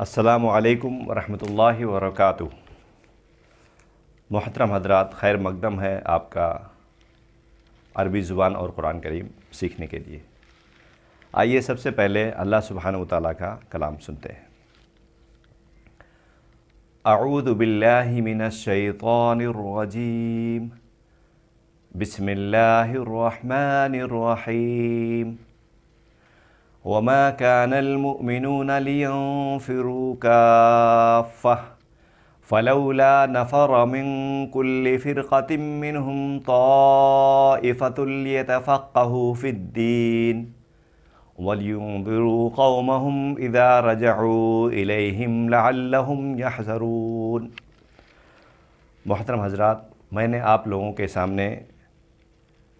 السلام علیکم ورحمۃ اللہ وبرکاتہ۔ محترم حضرات، خیر مقدم ہے آپ کا عربی زبان اور قرآن کریم سیکھنے کے لیے۔ آئیے سب سے پہلے اللہ سبحانہ و تعالیٰ کا کلام سنتے ہیں۔ اعوذ باللہ من الشیطان الرجیم، بسم اللہ الرحمن الرحیم۔ وما كان المؤمنون لينفروا كافة فلولا نفر من كل فرقة منهم طائفة ليتفقهوا في الدين ولينذروا قومهم إذا رجعوا إليهم لعلهم يحذرون۔ محترم حضرات، میں نے آپ لوگوں کے سامنے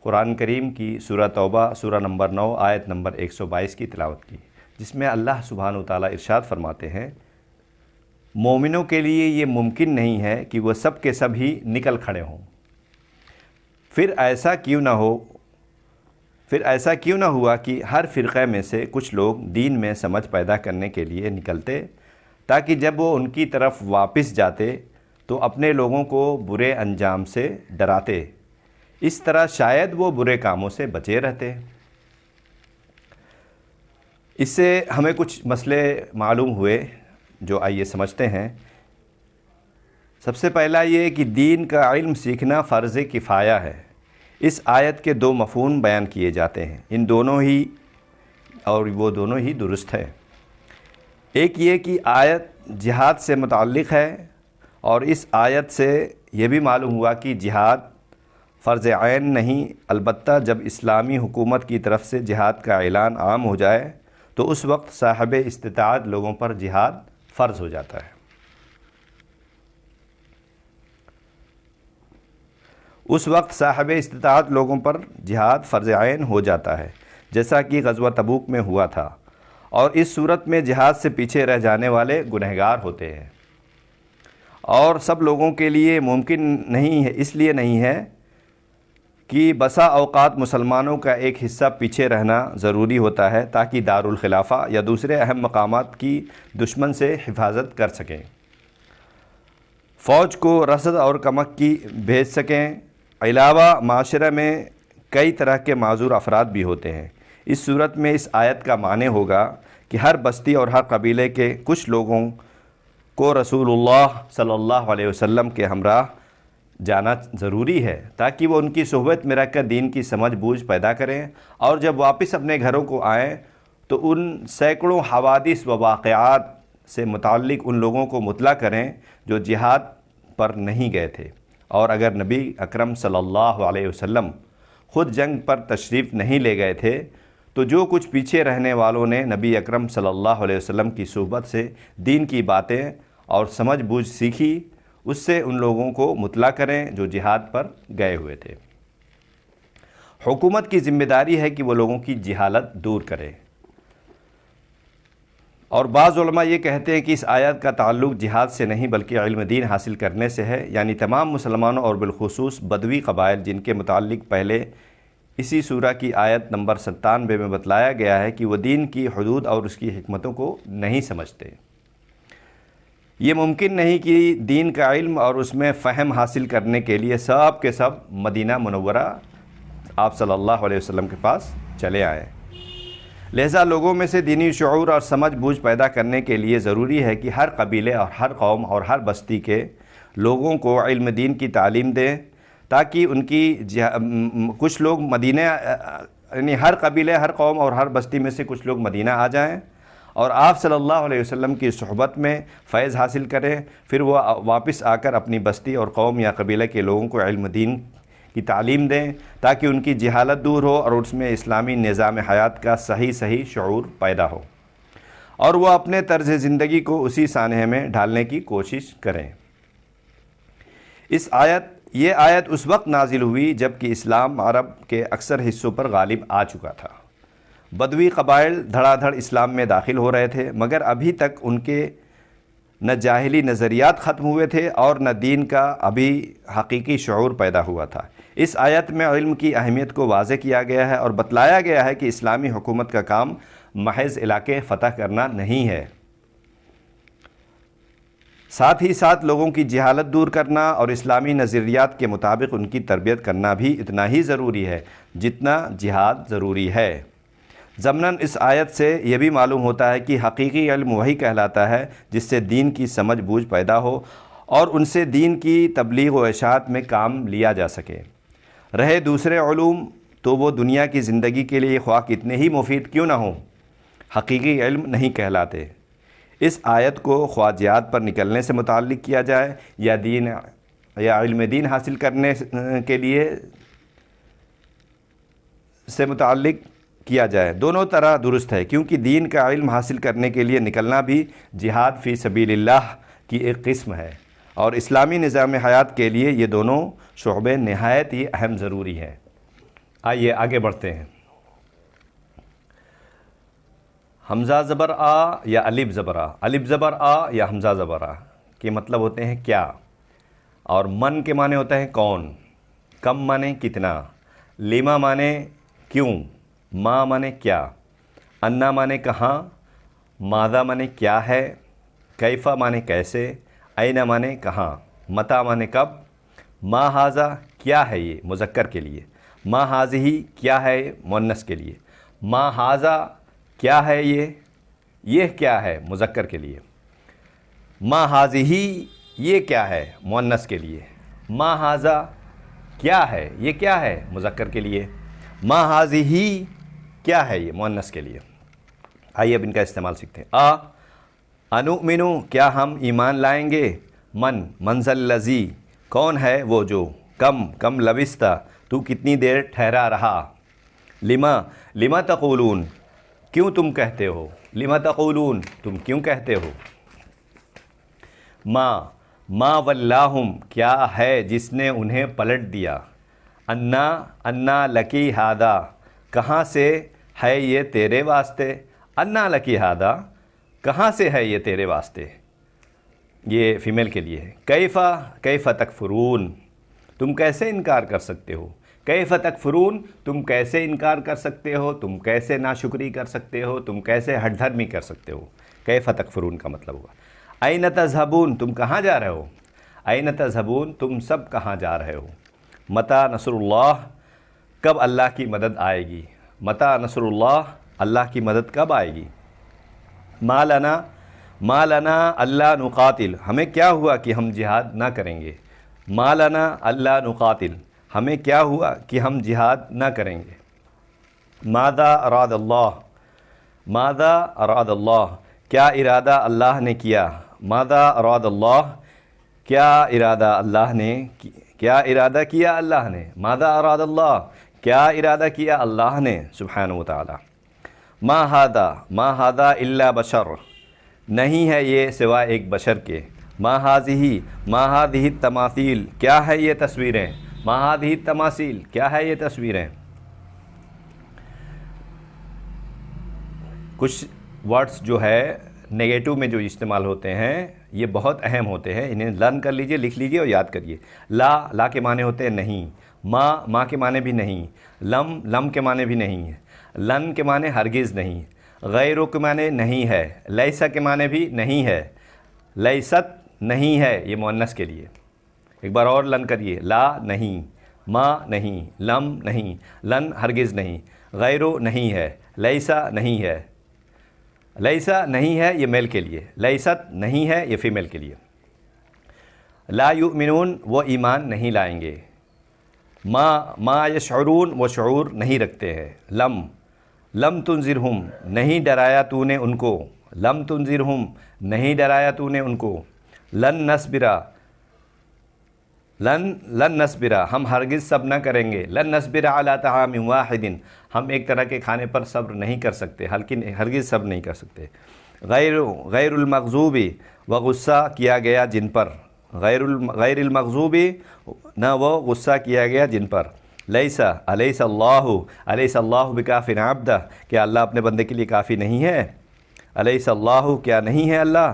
قرآن کریم کی سورہ توبہ سورہ نمبر 9 آیت نمبر 122 کی تلاوت کی، جس میں اللہ سبحانہ و تعالیٰ ارشاد فرماتے ہیں، مومنوں کے لیے یہ ممکن نہیں ہے کہ وہ سب کے سب ہی نکل کھڑے ہوں۔ پھر ایسا کیوں نہ ہوا کہ ہر فرقے میں سے کچھ لوگ دین میں سمجھ پیدا کرنے کے لیے نکلتے، تاکہ جب وہ ان کی طرف واپس جاتے تو اپنے لوگوں کو برے انجام سے ڈراتے، اس طرح شاید وہ برے کاموں سے بچے رہتے۔ اس سے ہمیں کچھ مسئلے معلوم ہوئے جو آئیے سمجھتے ہیں۔ سب سے پہلا یہ کہ دین کا علم سیکھنا فرض کفایہ ہے۔ اس آیت کے دو مفہوم بیان کیے جاتے ہیں، وہ دونوں ہی درست ہے۔ ایک یہ کہ آیت جہاد سے متعلق ہے، اور اس آیت سے یہ بھی معلوم ہوا کہ جہاد فرض عین نہیں، البتہ جب اسلامی حکومت کی طرف سے جہاد کا اعلان عام ہو جائے تو اس وقت صاحب استطاعت لوگوں پر جہاد فرض ہو جاتا ہے۔ اس وقت صاحب استطاعت لوگوں پر جہاد فرض عین ہو جاتا ہے، جیسا کہ غزوہ تبوک میں ہوا تھا، اور اس صورت میں جہاد سے پیچھے رہ جانے والے گنہگار ہوتے ہیں، اور سب لوگوں کے لیے ممکن نہیں ہے، اس لیے نہیں ہے کہ بسا اوقات مسلمانوں کا ایک حصہ پیچھے رہنا ضروری ہوتا ہے تاکہ دارالخلافہ یا دوسرے اہم مقامات کی دشمن سے حفاظت کر سکیں، فوج کو رسد اور کمک کی بھیج سکیں۔ علاوہ معاشرے میں کئی طرح کے معذور افراد بھی ہوتے ہیں۔ اس صورت میں اس آیت کا معنی ہوگا کہ ہر بستی اور ہر قبیلے کے کچھ لوگوں کو رسول اللہ صلی اللہ علیہ وسلم کے ہمراہ جانا ضروری ہے، تاکہ وہ ان کی صحبت میں رکھ کر دین کی سمجھ بوجھ پیدا کریں، اور جب واپس اپنے گھروں کو آئیں تو ان سینکڑوں حوادث و واقعات سے متعلق ان لوگوں کو مطلع کریں جو جہاد پر نہیں گئے تھے، اور اگر نبی اکرم صلی اللہ علیہ وسلم خود جنگ پر تشریف نہیں لے گئے تھے تو جو کچھ پیچھے رہنے والوں نے نبی اکرم صلی اللہ علیہ وسلم کی صحبت سے دین کی باتیں اور سمجھ بوجھ سیکھی، اس سے ان لوگوں کو مطلع کریں جو جہاد پر گئے ہوئے تھے۔ حکومت کی ذمہ داری ہے کہ وہ لوگوں کی جہالت دور کرے، اور بعض علماء یہ کہتے ہیں کہ اس آیت کا تعلق جہاد سے نہیں بلکہ علم دین حاصل کرنے سے ہے، یعنی تمام مسلمانوں اور بالخصوص بدوی قبائل، جن کے متعلق پہلے اسی سورہ کی آیت نمبر 97 میں بتلایا گیا ہے کہ وہ دین کی حدود اور اس کی حکمتوں کو نہیں سمجھتے۔ یہ ممکن نہیں کہ دین کا علم اور اس میں فہم حاصل کرنے کے لیے سب کے سب مدینہ منورہ آپ صلی اللہ علیہ وسلم کے پاس چلے آئیں۔ لہذا لوگوں میں سے دینی شعور اور سمجھ بوجھ پیدا کرنے کے لیے ضروری ہے کہ ہر قبیلے اور ہر قوم اور ہر بستی کے لوگوں کو علم دین کی تعلیم دیں، تاکہ ان کی کچھ لوگ مدینہ، یعنی ہر قبیلے، ہر قوم اور ہر بستی میں سے کچھ لوگ مدینہ آ جائیں اور آپ صلی اللہ علیہ وسلم کی صحبت میں فیض حاصل کریں، پھر وہ واپس آ کر اپنی بستی اور قوم یا قبیلے کے لوگوں کو علم دین کی تعلیم دیں، تاکہ ان کی جہالت دور ہو اور اس میں اسلامی نظام حیات کا صحیح شعور پیدا ہو، اور وہ اپنے طرز زندگی کو اسی سانحے میں ڈھالنے کی کوشش کریں۔ یہ آیت اس وقت نازل ہوئی جب کہ اسلام عرب کے اکثر حصوں پر غالب آ چکا تھا۔ بدوی قبائل دھڑا دھڑ اسلام میں داخل ہو رہے تھے، مگر ابھی تک ان کے نہ جاہلی نظریات ختم ہوئے تھے اور نہ دین کا ابھی حقیقی شعور پیدا ہوا تھا۔ اس آیت میں علم کی اہمیت کو واضح کیا گیا ہے اور بتلایا گیا ہے کہ اسلامی حکومت کا کام محض علاقے فتح کرنا نہیں ہے، ساتھ ہی ساتھ لوگوں کی جہالت دور کرنا اور اسلامی نظریات کے مطابق ان کی تربیت کرنا بھی اتنا ہی ضروری ہے جتنا جہاد ضروری ہے۔ ضمناً اس آیت سے یہ بھی معلوم ہوتا ہے کہ حقیقی علم وہی کہلاتا ہے جس سے دین کی سمجھ بوجھ پیدا ہو اور ان سے دین کی تبلیغ و اشاعت میں کام لیا جا سکے۔ رہے دوسرے علوم تو وہ دنیا کی زندگی کے لیے خواہ کتنے ہی مفید کیوں نہ ہوں، حقیقی علم نہیں کہلاتے۔ اس آیت کو خواہ جہاد پر نکلنے سے متعلق کیا جائے یا علم دین حاصل کرنے کے لیے سے متعلق کیا جائے، دونوں طرح درست ہے، کیونکہ دین کا علم حاصل کرنے کے لیے نکلنا بھی جہاد فی سبیل اللہ کی ایک قسم ہے، اور اسلامی نظام حیات کے لیے یہ دونوں شعبے نہایت ہی اہم ضروری ہیں۔ آئیے آگے بڑھتے ہیں۔ حمزہ زبر آ یا الف زبر آ، الف زبر آ یا حمزہ زبر آ کے مطلب ہوتے ہیں کیا، اور من کے معنی ہوتے ہیں کون، کم معنی کتنا، لما معنی کیوں، ما معنی کیا، انا معنی کہاں، ماذا معنی کیا ہے، کیفا معنی کیسے، این معنی کہاں، متا معنی کب، ما ہاذا کیا ہے یہ مذکر کے لیے، ما ہاذہی کیا ہے مؤنث کے لیے، ما ہاذا کیا ہے یہ کیا ہے مذکر کے لیے، ما ہاذہی یہ کیا ہے مؤنث کے لیے، ما ہاذا کیا ہے یہ کیا ہے مذکر کے لیے، ما ہاذہی کیا ہے یہ مؤنث کے لیے۔ آئیے اب ان کا استعمال سیکھتے ہیں۔ انؤمنو کیا ہم ایمان لائیں گے، منزل لذی کون ہے وہ جو، کم لبستہ تو کتنی دیر ٹھہرا رہا، لما تقولون کیوں تم کہتے ہو، لما تقولون تم کیوں کہتے ہو، ما ولاہم کیا ہے جس نے انہیں پلٹ دیا، انا لکی ہادا کہاں سے ہے یہ تیرے واسطے، انا لکی ہادا کہاں سے ہے یہ تیرے واسطے، یہ فیمیل کے لیے ہے۔ کیف تکفرون تم کیسے انکار کر سکتے ہو، کیف تکفرون تم کیسے انکار کر سکتے ہو، تم کیسے ناشکری کر سکتے ہو، تم کیسے ہٹ دھرمی کر سکتے ہو، کیف تکفرون کا مطلب ہوا۔ این تذہبون تم کہاں جا رہے ہو، این تذہبون تم سب کہاں جا رہے ہو، متی نصر اللہ کب اللہ کی مدد آئے گی، متی نصر اللہ اللہ کی مدد کب آئے گی، ما لنا اللہ نقاتل ہمیں کیا ہوا کہ ہم جہاد نہ کریں گے، ما لنا اللہ نقاتل ہمیں کیا ہوا کہ ہم جہاد نہ کریں گے، ماذا اراد اللہ کیا ارادہ اللہ نے کیا، ماذا اراد اللہ کیا ارادہ اللہ نے کیا ارادہ کیا اللہ نے، ماذا اراد اللہ کیا ارادہ کیا اللہ نے سبحانہ و تعالی۔ ما ہاذا الا بشر نہیں ہے یہ سوائے ایک بشر کے، ما ہاذہ التماثیل کیا ہے یہ تصویریں، ما ہاذہ التماثیل کیا ہے یہ تصویریں۔ کچھ ورڈز جو ہے نیگیٹو میں جو استعمال ہوتے ہیں یہ بہت اہم ہوتے ہیں، انہیں لرن کر لیجئے، لکھ لیجئے اور یاد کریے۔ لا کے معنی ہوتے ہیں نہیں، ما کے معنی بھی نہیں، لم کے معنی بھی نہیں ہے، لن کے معنی ہرگز نہیں، غیرو کے معنی نہیں ہے، لیسا کے معنی بھی نہیں ہے، لیست نہیں ہے یہ مؤنث کے لیے۔ ایک بار اور لن کریے، لا نہیں، ما نہیں، لم نہیں، لن ہرگز نہیں، غیرو نہیں ہے، لیسا نہیں ہے، لیسا نہیں ہے یہ میل کے لیے، لیست نہیں ہے یہ فیمیل کے لیے۔ لا یؤمنون وہ ایمان نہیں لائیں گے، ما یشعرون وہ شعور نہیں رکھتے ہیں، لم تنذرہم نہیں ڈرایا تو نے ان کو، لم تنذرہم نہیں ڈرایا تو نے ان کو، لن نصبرا ہم ہرگز صبر نہ کریں گے، لن نصبر علی طعام واحد ہم ایک طرح کے کھانے پر صبر نہیں کر سکتے، ہرگز صبر نہیں کر سکتے۔ غیر المغضوبی وہ غصہ کیا گیا جن پر، غیر المغضوبی نہ وہ غصہ کیا گیا جن پر۔ الیس اللہ بکاف عبدہ کیا اللہ اپنے بندے کے لیے کافی نہیں ہے، الیس اللہ کیا نہیں ہے اللہ،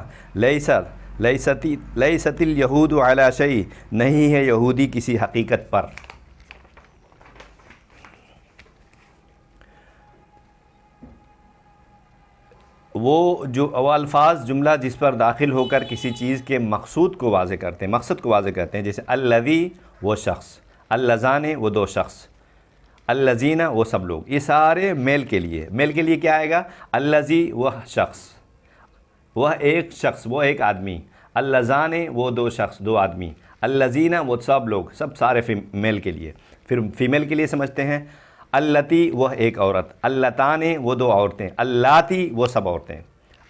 لیست الیہود علی شیء نہیں ہے یہودی کسی حقیقت پر۔ وہ وہ الفاظ جملہ جس پر داخل ہو کر کسی چیز کے مقصود کو واضح کرتے ہیں، مقصد کو واضح کرتے ہیں، جیسے الذی وہ شخص، اللذان وہ دو شخص، الذین وہ سب لوگ، یہ سارے میل کے لیے۔ میل کے لیے کیا آئے گا؟ الذی وہ شخص، وہ ایک شخص، وہ ایک آدمی، اللذان وہ دو شخص، دو آدمی، الذین وہ سب لوگ، سب سارے میل کے لیے۔ پھر فیمیل کے لیے سمجھتے ہیں اللتی وہ ایک عورت، اللتان وہ دو عورتیں، اللاتی وہ سب عورتیں،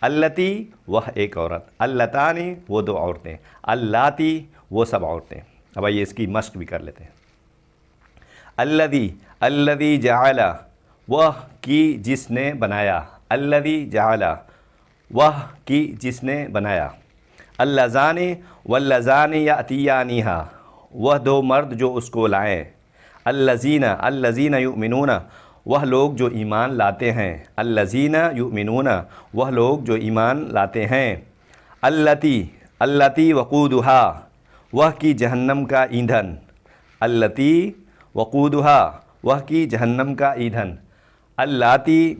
اللتی وہ ایک عورت، اللتان وہ دو عورتیں، اللاتی وہ سب عورتیں۔ اب آئیے اس کی مشق بھی کر لیتے ہیں۔ الذی جعل وہ کی جس نے بنایا، الذی جعل وہ کی جس نے بنایا، اللذان واللذان یأتیانہا وہ دو مرد جو اس کو لائیں، الذین یؤمنون وہ لوگ جو ایمان لاتے ہیں، الذین یؤمنون وہ لوگ جو ایمان لاتے ہیں، التی وقودہا وہ کی جہنم کا ایندھن، التی وقودہا وہ کی جہنم کا ایندھن، اللاتی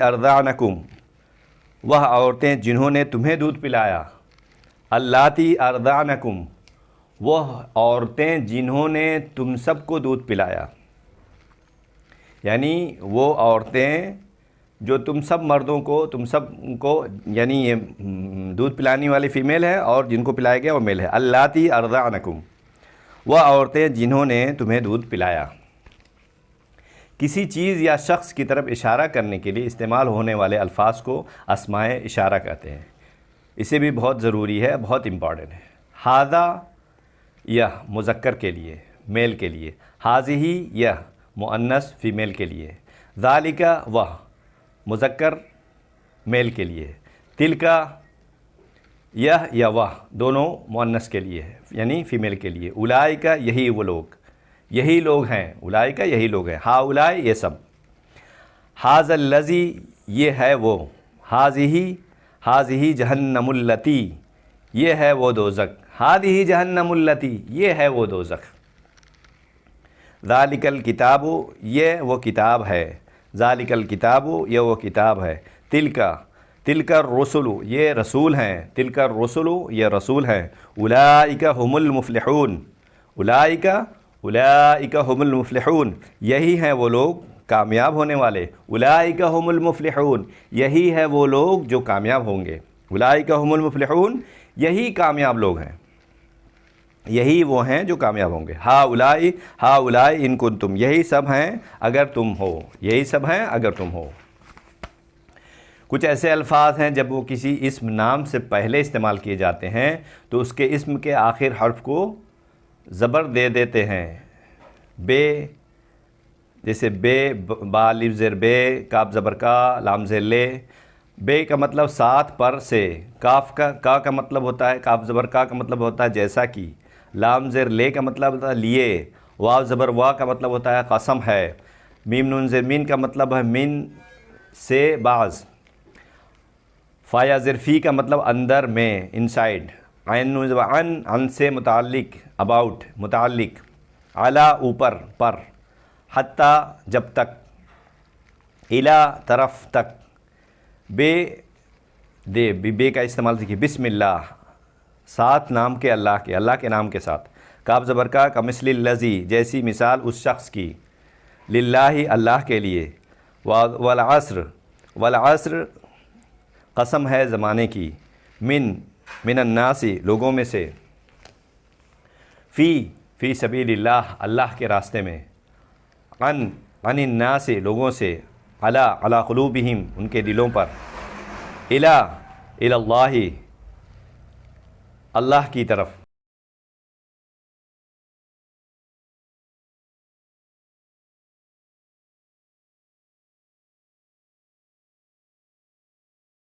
ارضعنکم وہ عورتیں جنہوں نے تمہیں دودھ پلایا، اللاتی ارضعنکم وہ عورتیں جنہوں نے تم سب کو دودھ پلایا، یعنی وہ عورتیں جو تم سب مردوں کو، تم سب کو، یعنی یہ دودھ پلانے والی فیمیل ہے اور جن کو پلایا گیا وہ میل ہے، اللاتی ارضعنکم وہ عورتیں جنہوں نے تمہیں دودھ پلایا۔ کسی چیز یا شخص کی طرف اشارہ کرنے کے لیے استعمال ہونے والے الفاظ کو اسماء اشارہ کہتے ہیں۔ اسے بھی بہت ضروری ہے، بہت امپورٹنٹ ہے۔ ھذا یہ مذکر کے لیے، میل کے لیے، ھذہ یہ مؤنث فیمیل کے لیے، ذالک وہ مذکر میل کے لیے، تلک یہ یا وہ دونوں مؤنث کے لیے یعنی فیمیل کے لیے، اولئک یہی وہ لوگ، یہی لوگ ہیں، اولئک یہی لوگ ہیں، ہؤلاء یہ سب، ھذا الذی یہ ہے وہ، ھذہ جہنم التی یہ ہے وہ دوزخ، ھذہ جہنم التی یہ ہے وہ دوزخ، ذالک الکتاب یہ وہ کتاب ہے، ذالک الکتاب یہ وہ کتاب ہے، تلک الرسل یہ رسول ہیں، تلک الرسل یہ رسول ہیں، اولئک هم المفلحون اولئک هم المفلحون یہی ہیں وہ لوگ کامیاب ہونے والے، اولئک هم المفلحون یہی ہے وہ لوگ جو کامیاب ہوں گے، اولئک هم المفلحون یہی کامیاب لوگ ہیں، یہی وہ ہیں جو کامیاب ہوں گے، ہؤلاء ان کنتم یہی سب ہیں اگر تم ہو، یہی سب ہیں اگر تم ہو۔ کچھ ایسے الفاظ ہیں جب وہ کسی اسم نام سے پہلے استعمال کیے جاتے ہیں تو اس کے اسم کے آخر حرف کو زبر دے دیتے ہیں، بے، جیسے بے، با الف زیر بے، کاف زبر کا، لام زیر لے۔ بے کا مطلب ساتھ، پر سے، کاف کا مطلب ہوتا ہے، کاف زبر کا مطلب ہوتا ہے جیسا کہ، لام زیر لے کا مطلب ہوتا ہے لیے، واو زبر وا کا مطلب ہوتا ہے قسم ہے، میم نون زیر مین کا مطلب ہے من سے بعض، فایا زیر فی کا مطلب اندر میں، انسائیڈ، عین نون زبر ان سے متعلق، اباؤٹ متعلق، اعلیٰ اوپر، پر، حتیٰ جب تک، الی طرف تک، بے کا استعمال دیکھیے، بسم اللہ ساتھ نام کے اللہ کے نام کے ساتھ، کاف زبر کا کمثل الذی جیسی مثال اس شخص کی، للہ اللہ کے لیے، والعصر قسم ہے زمانے کی، من الناس لوگوں میں سے، فی سبیل اللہ اللہ کے راستے میں، عن الناس لوگوں سے، علی قلوبہم ان کے دلوں پر، الی اللہ اللہ کی طرف،